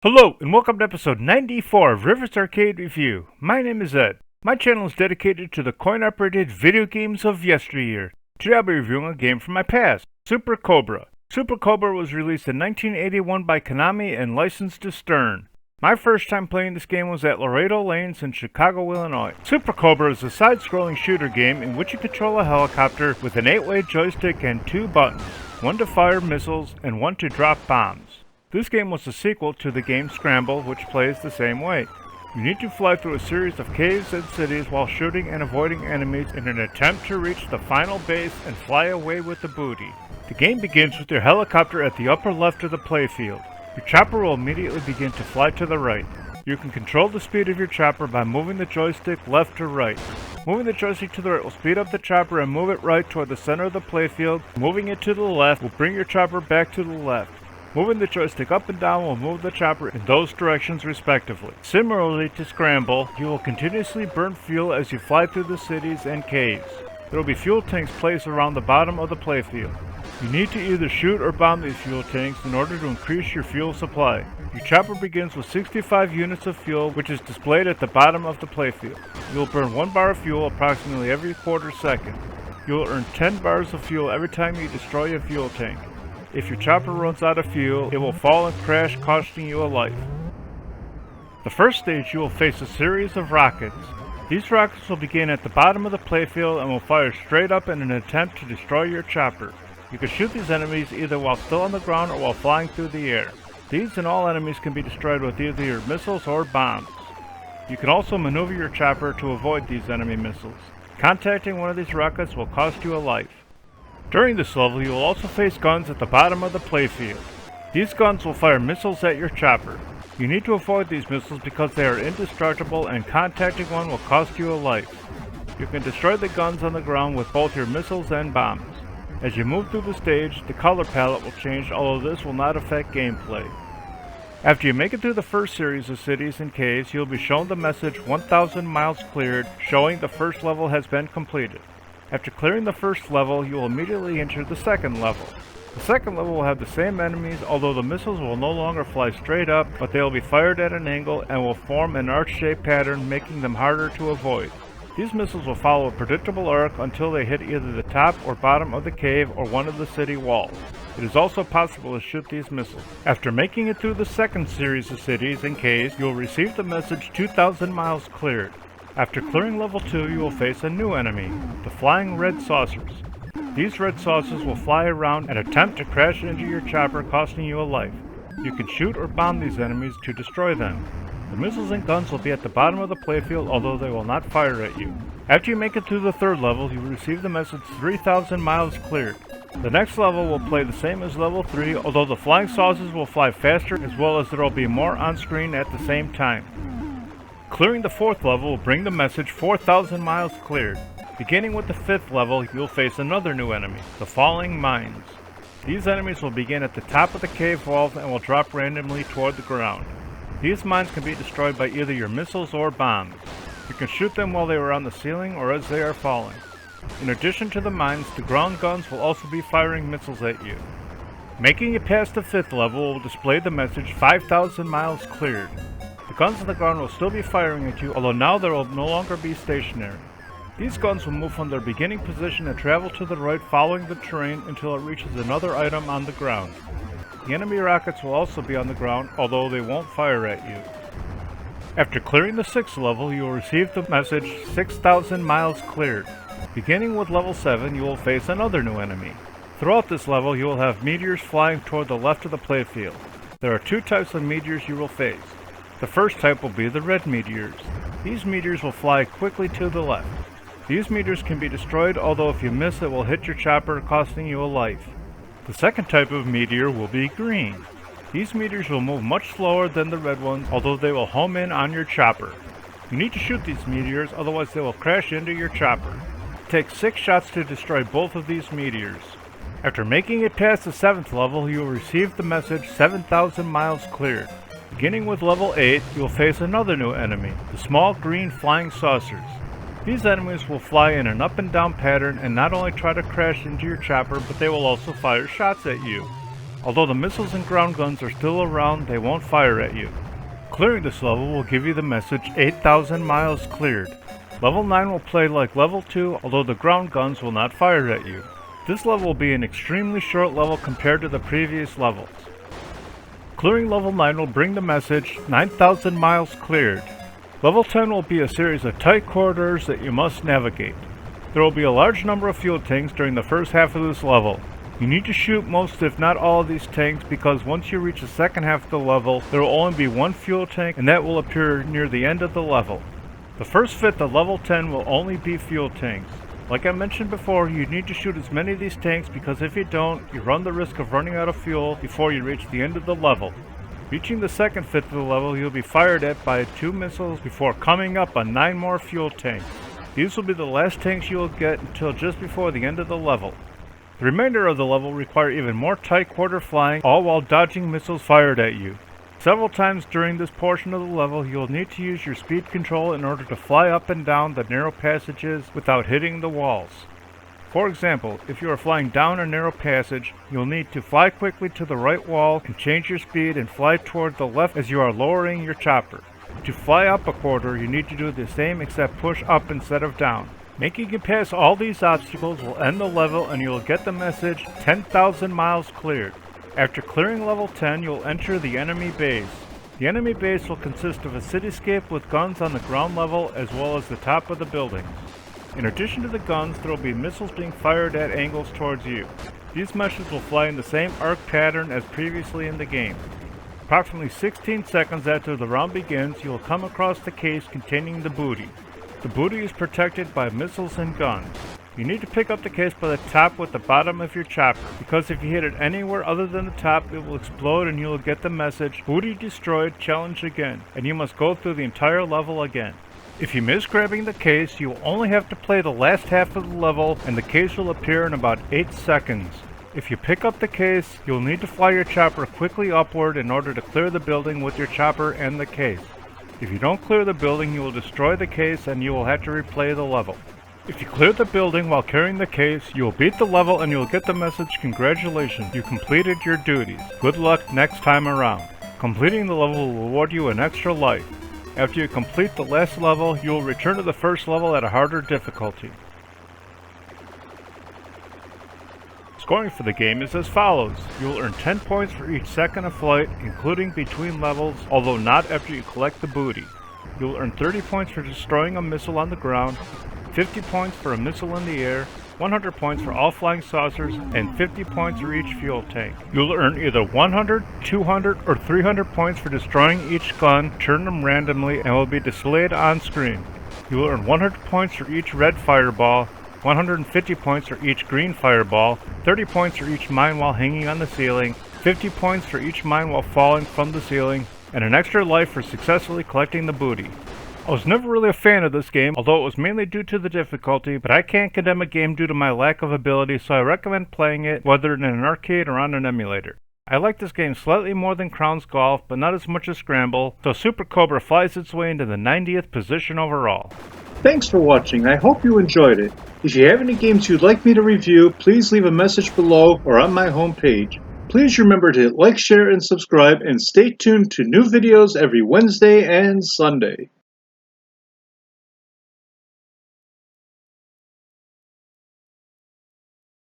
Hello, and welcome to episode 94 of Rivers Arcade Review. My name is Ed. My channel is dedicated to the coin-operated video games of yesteryear. Today I'll be reviewing a game from my past, Super Cobra. Super Cobra was released in 1981 by Konami and licensed to Stern. My first time playing this game was at Laredo Lanes in Chicago, Illinois. Super Cobra is a side-scrolling shooter game in which you control a helicopter with an 8-way joystick and 2 buttons, one to fire missiles and one to drop bombs. This game was a sequel to the game Scramble, which plays the same way. You need to fly through a series of caves and cities while shooting and avoiding enemies in an attempt to reach the final base and fly away with the booty. The game begins with your helicopter at the upper left of the playfield. Your chopper will immediately begin to fly to the right. You can control the speed of your chopper by moving the joystick left to right. Moving the joystick to the right will speed up the chopper and move it right toward the center of the playfield. Moving it to the left will bring your chopper back to the left. Moving the joystick up and down will move the chopper in those directions respectively. Similarly to Scramble, you will continuously burn fuel as you fly through the cities and caves. There will be fuel tanks placed around the bottom of the playfield. You need to either shoot or bomb these fuel tanks in order to increase your fuel supply. Your chopper begins with 65 units of fuel, which is displayed at the bottom of the playfield. You will burn 1 bar of fuel approximately every quarter second. You will earn 10 bars of fuel every time you destroy a fuel tank. If your chopper runs out of fuel, it will fall and crash, costing you a life. The first stage, you will face a series of rockets. These rockets will begin at the bottom of the playfield and will fire straight up in an attempt to destroy your chopper. You can shoot these enemies either while still on the ground or while flying through the air. These and all enemies can be destroyed with either your missiles or bombs. You can also maneuver your chopper to avoid these enemy missiles. Contacting one of these rockets will cost you a life. During this level, you will also face guns at the bottom of the playfield. These guns will fire missiles at your chopper. You need to avoid these missiles because they are indestructible and contacting one will cost you a life. You can destroy the guns on the ground with both your missiles and bombs. As you move through the stage, the color palette will change, although this will not affect gameplay. After you make it through the first series of cities and caves, you will be shown the message 1,000 miles cleared, showing the first level has been completed. After clearing the first level, you will immediately enter the second level. The second level will have the same enemies, although the missiles will no longer fly straight up, but they will be fired at an angle and will form an arch-shaped pattern, making them harder to avoid. These missiles will follow a predictable arc until they hit either the top or bottom of the cave or one of the city walls. It is also possible to shoot these missiles. After making it through the second series of cities and caves, you will receive the message 2,000 miles cleared. After clearing level 2, you will face a new enemy, the flying red saucers. These red saucers will fly around and attempt to crash into your chopper, costing you a life. You can shoot or bomb these enemies to destroy them. The missiles and guns will be at the bottom of the playfield, although they will not fire at you. After you make it through the third level, you will receive the message 3,000 miles cleared. The next level will play the same as level 3, although the flying saucers will fly faster, as well as there will be more on screen at the same time. Clearing the fourth level will bring the message 4,000 miles cleared. Beginning with the fifth level, you will face another new enemy, the falling mines. These enemies will begin at the top of the cave walls and will drop randomly toward the ground. These mines can be destroyed by either your missiles or bombs. You can shoot them while they are on the ceiling or as they are falling. In addition to the mines, the ground guns will also be firing missiles at you. Making it past the fifth level will display the message 5,000 miles cleared. The guns on the ground will still be firing at you, although now they will no longer be stationary. These guns will move from their beginning position and travel to the right following the terrain until it reaches another item on the ground. The enemy rockets will also be on the ground, although they won't fire at you. After clearing the sixth level, you will receive the message 6,000 miles cleared. Beginning with level 7, you will face another new enemy. Throughout this level, you will have meteors flying toward the left of the playfield. There are 2 types of meteors you will face. The first type will be the red meteors. These meteors will fly quickly to the left. These meteors can be destroyed, although if you miss it will hit your chopper, costing you a life. The second type of meteor will be green. These meteors will move much slower than the red ones, although they will home in on your chopper. You need to shoot these meteors, otherwise they will crash into your chopper. It takes 6 shots to destroy both of these meteors. After making it past the 7th level, you will receive the message 7,000 miles cleared. Beginning with level 8, you will face another new enemy, the small green flying saucers. These enemies will fly in an up and down pattern and not only try to crash into your chopper, but they will also fire shots at you. Although the missiles and ground guns are still around, they won't fire at you. Clearing this level will give you the message 8,000 miles cleared. Level 9 will play like level 2, although the ground guns will not fire at you. This level will be an extremely short level compared to the previous levels. Clearing level 9 will bring the message 9,000 miles cleared. Level 10 will be a series of tight corridors that you must navigate. There will be a large number of fuel tanks during the first half of this level. You need to shoot most if not all of these tanks because once you reach the second half of the level, there will only be one fuel tank and that will appear near the end of the level. The first fifth of level 10 will only be fuel tanks. Like I mentioned before, you need to shoot as many of these tanks because if you don't, you run the risk of running out of fuel before you reach the end of the level. Reaching the second fifth of the level, you'll be fired at by 2 missiles before coming up on 9 more fuel tanks. These will be the last tanks you will get until just before the end of the level. The remainder of the level require even more tight quarter flying, all while dodging missiles fired at you. Several times during this portion of the level, you'll need to use your speed control in order to fly up and down the narrow passages without hitting the walls. For example, if you are flying down a narrow passage, you'll need to fly quickly to the right wall and change your speed and fly toward the left as you are lowering your chopper. To fly up a quarter, you need to do the same except push up instead of down. Making it past all these obstacles will end the level and you will get the message 10,000 miles cleared. After clearing level 10, you'll enter the enemy base. The enemy base will consist of a cityscape with guns on the ground level as well as the top of the buildings. In addition to the guns, there will be missiles being fired at angles towards you. These missiles will fly in the same arc pattern as previously in the game. Approximately 16 seconds after the round begins, you will come across the case containing the booty. The booty is protected by missiles and guns. You need to pick up the case by the top with the bottom of your chopper, because if you hit it anywhere other than the top, it will explode and you will get the message, "Booty destroyed, challenge again," and you must go through the entire level again. If you miss grabbing the case, you will only have to play the last half of the level and the case will appear in about 8 seconds. If you pick up the case, you will need to fly your chopper quickly upward in order to clear the building with your chopper and the case. If you don't clear the building, you will destroy the case and you will have to replay the level. If you clear the building while carrying the case, you will beat the level and you will get the message, "Congratulations, you completed your duties. Good luck next time around." Completing the level will reward you an extra life. After you complete the last level, you will return to the first level at a harder difficulty. Scoring for the game is as follows. You will earn 10 points for each second of flight, including between levels, although not after you collect the booty. You will earn 30 points for destroying a missile on the ground, 50 points for a missile in the air, 100 points for all flying saucers, and 50 points for each fuel tank. You'll earn either 100, 200, or 300 points for destroying each gun, turn them randomly, and will be displayed on screen. You will earn 100 points for each red fireball, 150 points for each green fireball, 30 points for each mine while hanging on the ceiling, 50 points for each mine while falling from the ceiling, and an extra life for successfully collecting the booty. I was never really a fan of this game, although it was mainly due to the difficulty, but I can't condemn a game due to my lack of ability, so I recommend playing it whether in an arcade or on an emulator. I like this game slightly more than Crown's Golf, but not as much as Scramble, so Super Cobra flies its way into the 90th position overall. Thanks for watching, I hope you enjoyed it. If you have any games you'd like me to review, please leave a message below or on my homepage. Please remember to like, share, and subscribe, and stay tuned to new videos every Wednesday and Sunday.